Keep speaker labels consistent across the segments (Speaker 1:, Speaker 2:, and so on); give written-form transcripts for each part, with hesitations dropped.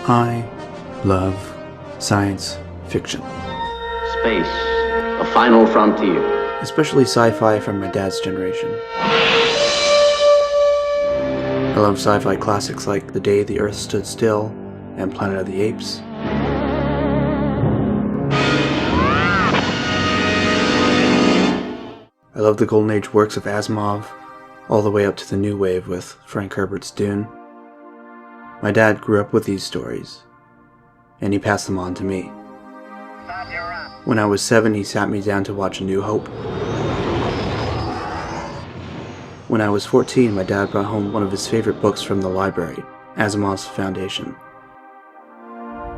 Speaker 1: I love science fiction.
Speaker 2: Space, the final frontier.
Speaker 1: Especially sci-fi from my dad's generation. I love sci-fi classics like The Day the Earth Stood Still and Planet of the Apes. I love the Golden Age works of Asimov, all the way up to the new wave with Frank Herbert's Dune. My dad grew up with these stories, and he passed them on to me. When I was 7, he sat me down to watch A New Hope. When I was 14, my dad brought home one of his favorite books from the library, Asimov's Foundation.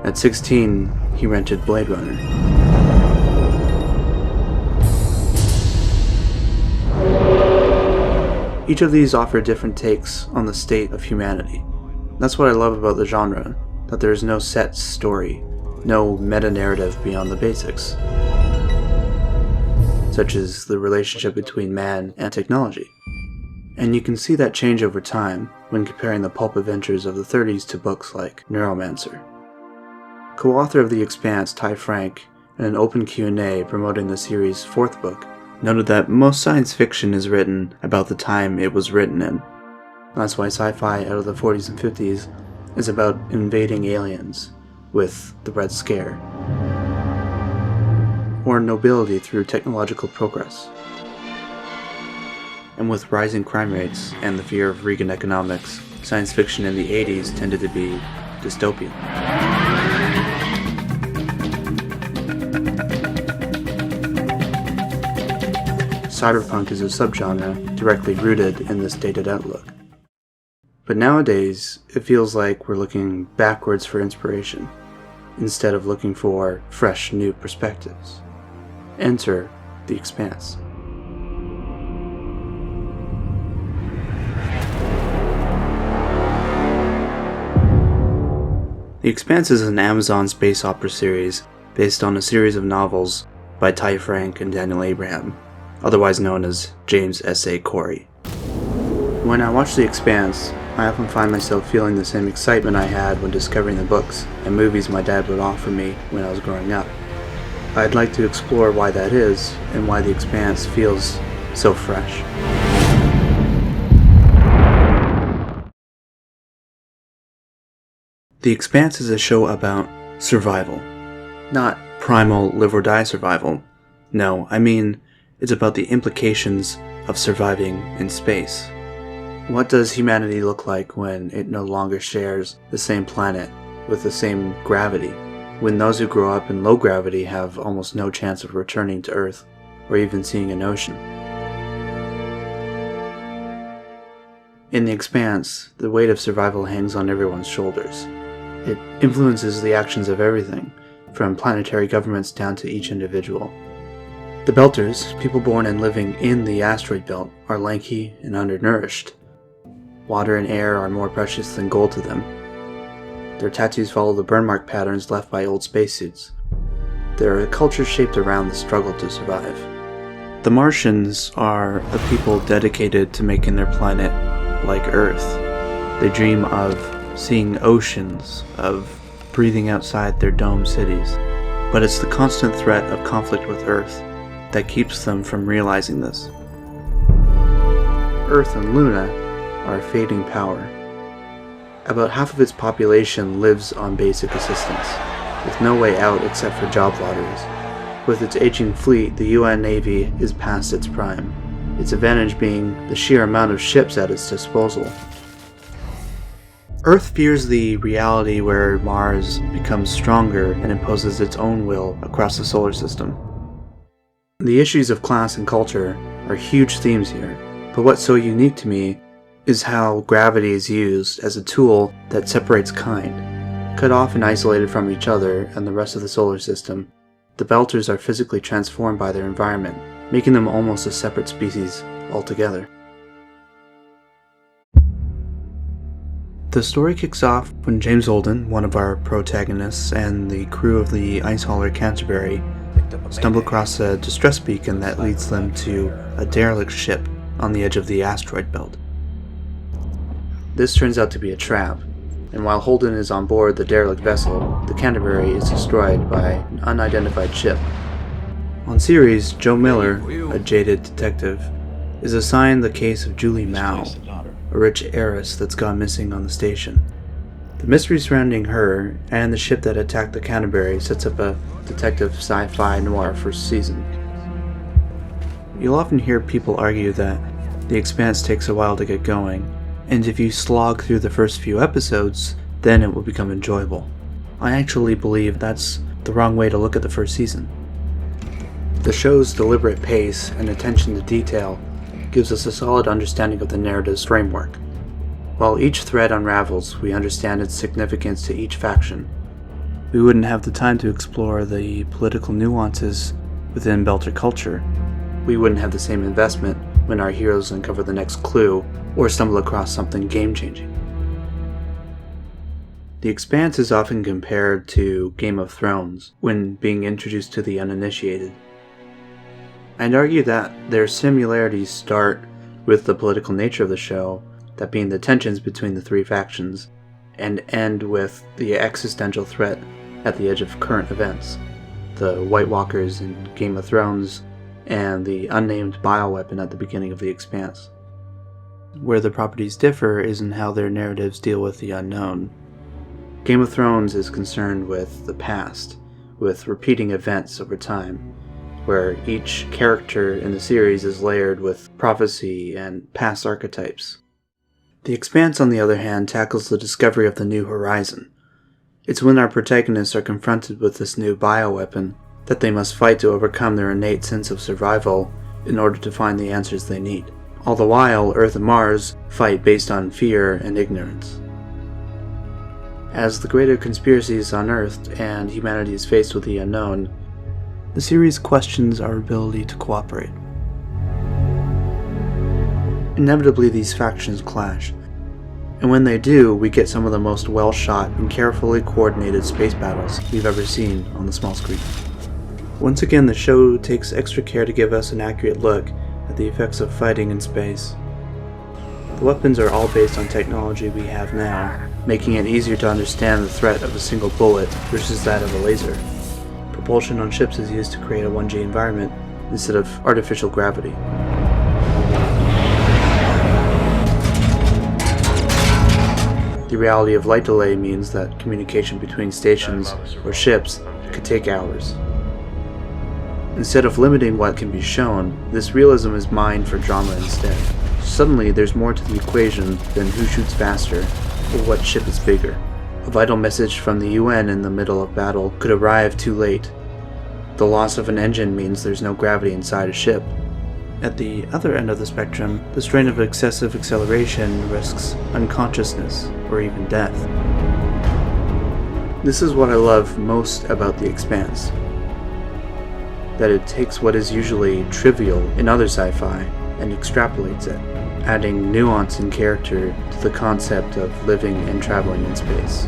Speaker 1: At 16, he rented Blade Runner. Each of these offer different takes on the state of humanity. That's what I love about the genre, that there is no set story, no meta-narrative beyond the basics, such as the relationship between man and technology. And you can see that change over time when comparing the pulp adventures of the 30s to books like Neuromancer. Co-author of The Expanse, Ty Franck, in an open Q&A promoting the series' 4th book, noted that most science fiction is written about the time it was written in. That's why sci-fi out of the 40s and 50s is about invading aliens with the Red Scare, or nobility through technological progress. And with rising crime rates and the fear of Reagan economics, science fiction in the 80s tended to be dystopian. Cyberpunk is a subgenre directly rooted in this dated outlook. But nowadays, it feels like we're looking backwards for inspiration, instead of looking for fresh new perspectives. Enter The Expanse. The Expanse is an Amazon space opera series based on a series of novels by Ty Franck and Daniel Abraham, otherwise known as James S.A. Corey. When I watch The Expanse, I often find myself feeling the same excitement I had when discovering the books and movies my dad would offer me when I was growing up. I'd like to explore why that is and why The Expanse feels so fresh. The Expanse is a show about survival. Not primal live-or-die survival. No, I mean, it's about the implications of surviving in space. What does humanity look like when it no longer shares the same planet with the same gravity? When those who grow up in low gravity have almost no chance of returning to Earth or even seeing an ocean? In The Expanse, the weight of survival hangs on everyone's shoulders. It influences the actions of everything, from planetary governments down to each individual. The Belters, people born and living in the asteroid belt, are lanky and undernourished. Water and air are more precious than gold to them. Their tattoos follow the burn mark patterns left by old spacesuits. They're a culture shaped around the struggle to survive. The Martians are a people dedicated to making their planet like Earth. They dream of seeing oceans, of breathing outside their dome cities. But it's the constant threat of conflict with Earth that keeps them from realizing this. Earth and Luna are a fading power. About half of its population lives on basic assistance, with no way out except for job lotteries. With its aging fleet, the UN Navy is past its prime, its advantage being the sheer amount of ships at its disposal. Earth fears the reality where Mars becomes stronger and imposes its own will across the solar system. The issues of class and culture are huge themes here, but what's so unique to me is how gravity is used as a tool that separates kind. Cut off and isolated from each other and the rest of the solar system, the Belters are physically transformed by their environment, making them almost a separate species altogether. The story kicks off when James Holden, one of our protagonists, and the crew of the ice hauler Canterbury stumble across a distress beacon that leads them to a derelict ship on the edge of the asteroid belt. This turns out to be a trap, and while Holden is on board the derelict vessel, the Canterbury is destroyed by an unidentified ship. On Ceres, Joe Miller, a jaded detective, is assigned the case of Julie Mao, a rich heiress that's gone missing on the station. The mystery surrounding her and the ship that attacked the Canterbury sets up a detective sci-fi noir first season. You'll often hear people argue that The Expanse takes a while to get going, and if you slog through the first few episodes, then it will become enjoyable. I actually believe that's the wrong way to look at the first season. The show's deliberate pace and attention to detail gives us a solid understanding of the narrative's framework. While each thread unravels, we understand its significance to each faction. We wouldn't have the time to explore the political nuances within Belter culture. We wouldn't have the same investment when our heroes uncover the next clue or stumble across something game-changing. The Expanse is often compared to Game of Thrones when being introduced to the uninitiated. I'd argue that their similarities start with the political nature of the show, that being the tensions between the three factions, and end with the existential threat at the edge of current events, the White Walkers in Game of Thrones, and the unnamed bioweapon at the beginning of The Expanse. Where the properties differ is in how their narratives deal with the unknown. Game of Thrones is concerned with the past, with repeating events over time, where each character in the series is layered with prophecy and past archetypes. The Expanse, on the other hand, tackles the discovery of the new horizon. It's when our protagonists are confronted with this new bioweapon that they must fight to overcome their innate sense of survival in order to find the answers they need. All the while, Earth and Mars fight based on fear and ignorance. As the greater conspiracy is unearthed and humanity is faced with the unknown, the series questions our ability to cooperate. Inevitably, these factions clash, and when they do, we get some of the most well-shot and carefully coordinated space battles we've ever seen on the small screen. Once again, the show takes extra care to give us an accurate look at the effects of fighting in space. The weapons are all based on technology we have now, making it easier to understand the threat of a single bullet versus that of a laser. Propulsion on ships is used to create a 1G environment instead of artificial gravity. The reality of light delay means that communication between stations or ships could take hours. Instead of limiting what can be shown, this realism is mined for drama instead. Suddenly, there's more to the equation than who shoots faster or what ship is bigger. A vital message from the UN in the middle of battle could arrive too late. The loss of an engine means there's no gravity inside a ship. At the other end of the spectrum, the strain of excessive acceleration risks unconsciousness or even death. This is what I love most about The Expanse. That it takes what is usually trivial in other sci-fi and extrapolates it, adding nuance and character to the concept of living and traveling in space.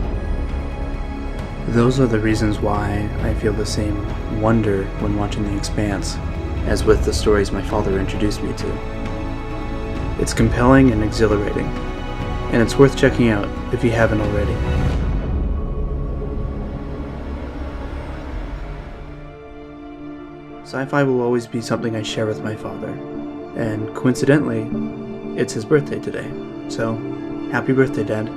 Speaker 1: Those are the reasons why I feel the same wonder when watching The Expanse as with the stories my father introduced me to. It's compelling and exhilarating, and it's worth checking out if you haven't already. Sci-fi will always be something I share with my father, and coincidentally, it's his birthday today, so happy birthday, Dad.